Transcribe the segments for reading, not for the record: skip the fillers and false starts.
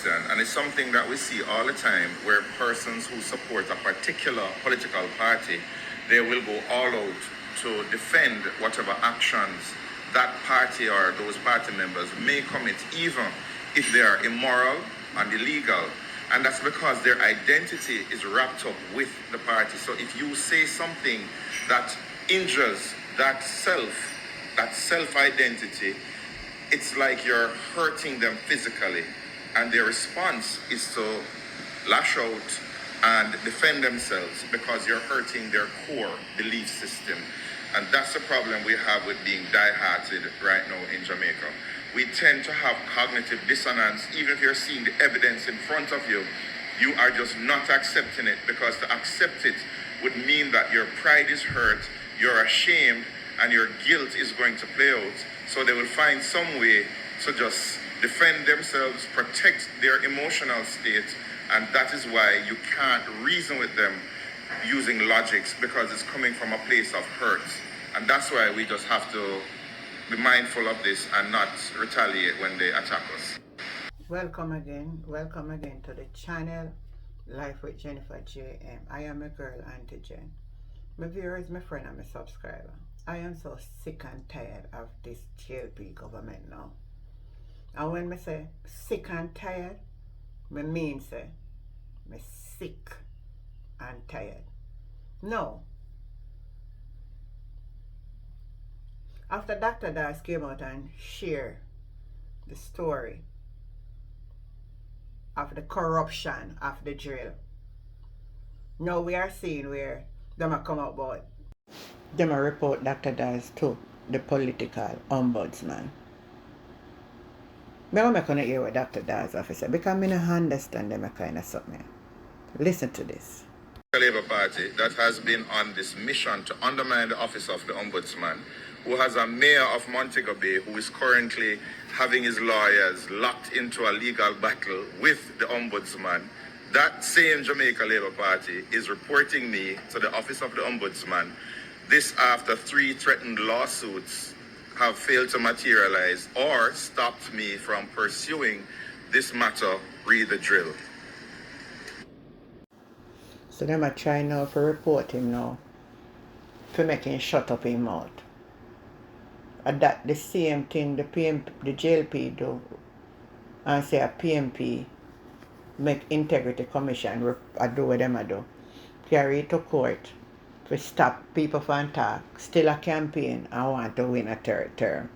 question, and it's something that we see all the time, where persons who support a particular political party, they will go all out to defend whatever actions that party or those party members may commit, even if they are immoral and illegal. And that's because their identity is wrapped up with the party. So if you say something that injures that self-identity, it's like you're hurting them physically. And their response is to lash out and defend themselves because you're hurting their core belief system. And that's the problem we have with being die-hearted right now in Jamaica. We tend to have cognitive dissonance. Even if you're seeing the evidence in front of you, you are just not accepting it, because to accept it would mean that your pride is hurt, you're ashamed, and your guilt is going to play out. So they will find some way to just defend themselves, protect their emotional state, and that is why you can't reason with them using logics, because it's coming from a place of hurt. And that's why we just have to be mindful of this and not retaliate when they attack us. Welcome again to the channel Life with Jennifer JM. I am a girl, Auntie Jen. My viewers, my friend, and my subscriber. I am so sick and tired of this GLP government now. And when I say sick and tired, I mean say I'm sick and tired. No. After Dr. Dawes came out and shared the story of the corruption of the drill, now we are seeing where them are come out about them a report Dr. Dawes to the Political Ombudsman. I'm not going to hear what Dr. Dawes officer, because I don't understand them kind of something. Listen to this. The Labour Party that has been on this mission to undermine the office of the Ombudsman, who has a mayor of Montego Bay who is currently having his lawyers locked into a legal battle with the Ombudsman. That same Jamaica Labour Party is reporting me to the office of the Ombudsman. This after 3 threatened lawsuits have failed to materialize or stopped me from pursuing this matter. Read the drill. So them are trying now to report him now for making shut up his mouth. And that the same thing the JLP do, and say a PMP make integrity commission do what them do. Carry it to court to stop people from talk, still a campaign and want to win a third term.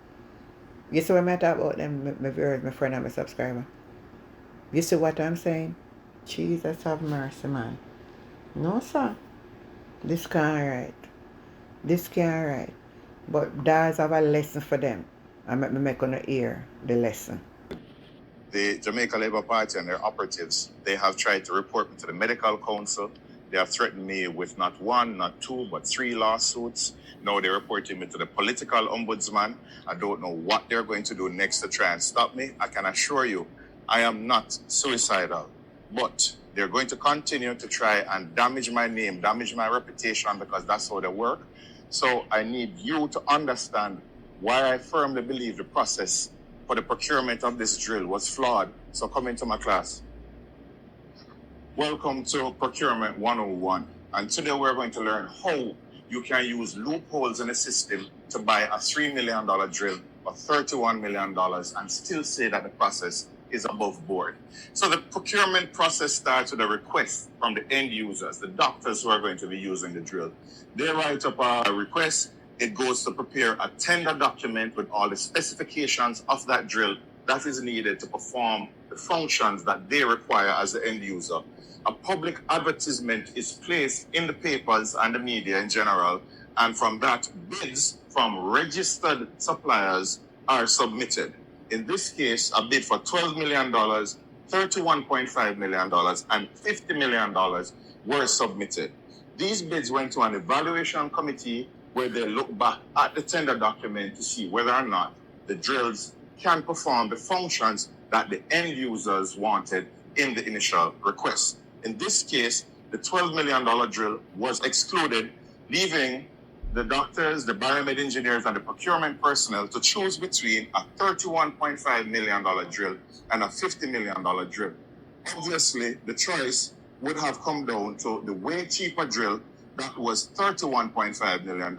You see what I talk about them, my viewers, my friend and my subscriber? You see what I'm saying? Jesus have mercy, man. No, sir. This can't right. This can't right. But Dawes have a lesson for them. I'm going to hear the lesson. The Jamaica Labour Party and their operatives, they have tried to report me to the Medical Council. They have threatened me with not 1, not 2, but 3 lawsuits. Now they're reporting me to the Political Ombudsman. I don't know what they're going to do next to try and stop me. I can assure you, I am not suicidal. But they're going to continue to try and damage my name, damage my reputation, because that's how they work. So I need you to understand why I firmly believe the process for the procurement of this drill was flawed. So come into my class. Welcome to Procurement 101. And today we're going to learn how you can use loopholes in the system to buy a $3 million drill for $31 million and still say that the process is above board. So the procurement process starts with a request from the end users, the doctors who are going to be using the drill. They write up a request. It goes to prepare a tender document with all the specifications of that drill that is needed to perform the functions that they require as the end user. A public advertisement is placed in the papers and the media in general, and from that, bids from registered suppliers are submitted. In this case, a bid for $12 million, $31.5 million, and $50 million were submitted. These bids went to an evaluation committee where they look back at the tender document to see whether or not the drills can perform the functions that the end users wanted in the initial request. In this case, the $12 million drill was excluded, leaving the doctors, the biomed engineers, and the procurement personnel to choose between a $31.5 million drill and a $50 million drill. Obviously, the choice would have come down to the way cheaper drill that was $31.5 million.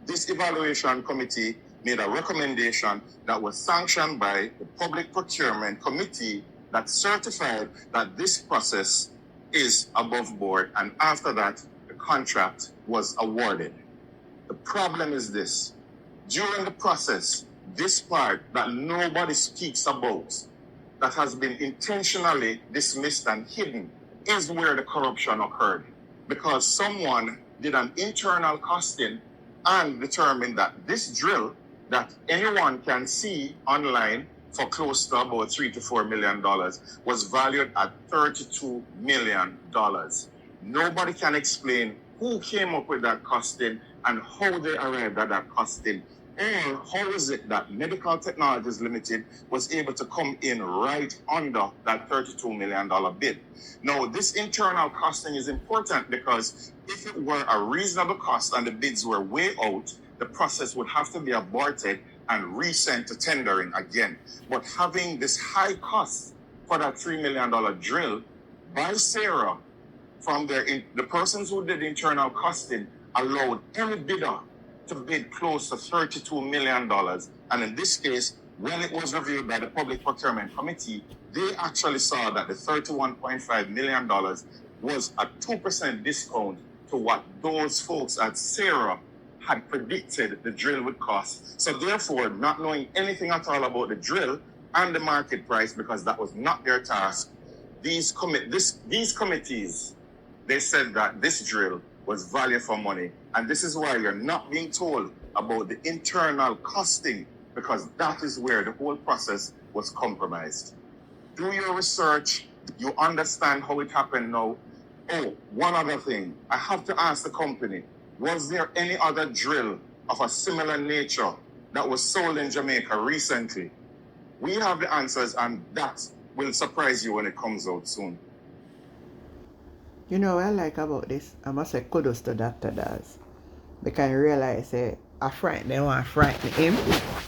This evaluation committee made a recommendation that was sanctioned by the Public Procurement Committee that certified that this process is above board, and after that, the contract was awarded. The problem is this: during the process, this part that nobody speaks about, that has been intentionally dismissed and hidden, is where the corruption occurred. Because someone did an internal costing and determined that this drill that anyone can see online for close to about $3 to $4 million was valued at $32 million. Nobody can explain who came up with that costing and how they arrived at that costing. Or how is it that Medical Technologies Limited was able to come in right under that $32 million bid? Now, this internal costing is important because if it were a reasonable cost and the bids were way out, the process would have to be aborted and resent to tendering again. But having this high cost for that $3 million drill by Sarah from the persons who did internal costing allowed any bidder to bid close to $32 million. And in this case, when it was reviewed by the Public Procurement Committee, they actually saw that the $31.5 million was a 2% discount to what those folks at Sarah had predicted the drill would cost. So therefore, not knowing anything at all about the drill and the market price, because that was not their task, these committees, they said that this drill was value for money. And this is why you're not being told about the internal costing, because that is where the whole process was compromised. Do your research. You understand how it happened now. Oh, one other thing. I have to ask the company, was there any other drill of a similar nature that was sold in Jamaica recently? We have the answers, and that will surprise you when it comes out soon. You know what I like about this? I must say kudos to Dr. Dawes. Because I realize they want to frighten him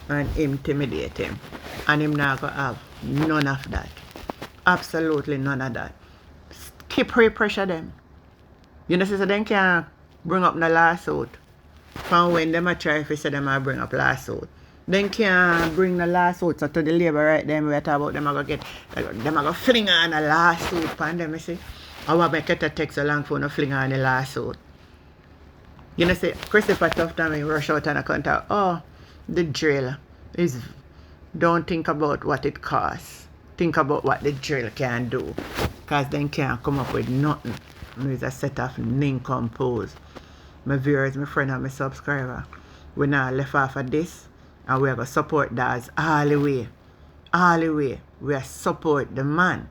and intimidate him. And him not going to have none of that. Absolutely none of that. Keep pressure them. You know, so they can't bring up no lawsuit. From when them a try to say them a bring up lawsuit. They can't bring the lawsuit so to the labor right then we talk about them are going to fling on a lawsuit upon them, you see. I want to make it a text along for no fling on a lawsuit. You know, say, Christopher tough time in rush out and I contact, oh, the drill is, don't think about what it costs. Think about what the drill can do. Because they can't come up with nothing. It's a set of nincompoops. My viewers, my friend and my subscriber, we now left off of this and we are going to support Dawes all the way. All the way. We are support the man.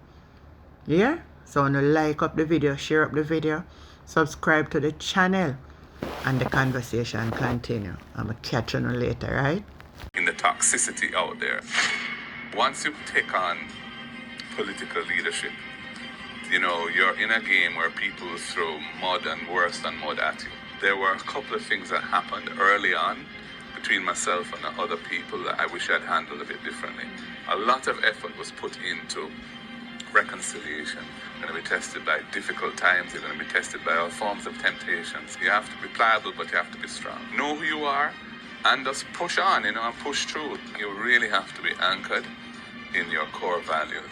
Yeah? So no like up the video, share up the video, subscribe to the channel, and the conversation continue. I'm going to catch you later, right? In the toxicity out there, once you take on political leadership, you know, you're in a game where people throw mud and worse than mud at you. There were a couple of things that happened early on between myself and the other people that I wish I'd handled a bit differently. A lot of effort was put into reconciliation. You're going to be tested by difficult times. You're going to be tested by all forms of temptations. You have to be pliable, but you have to be strong. Know who you are and just push on, and push through. You really have to be anchored in your core values.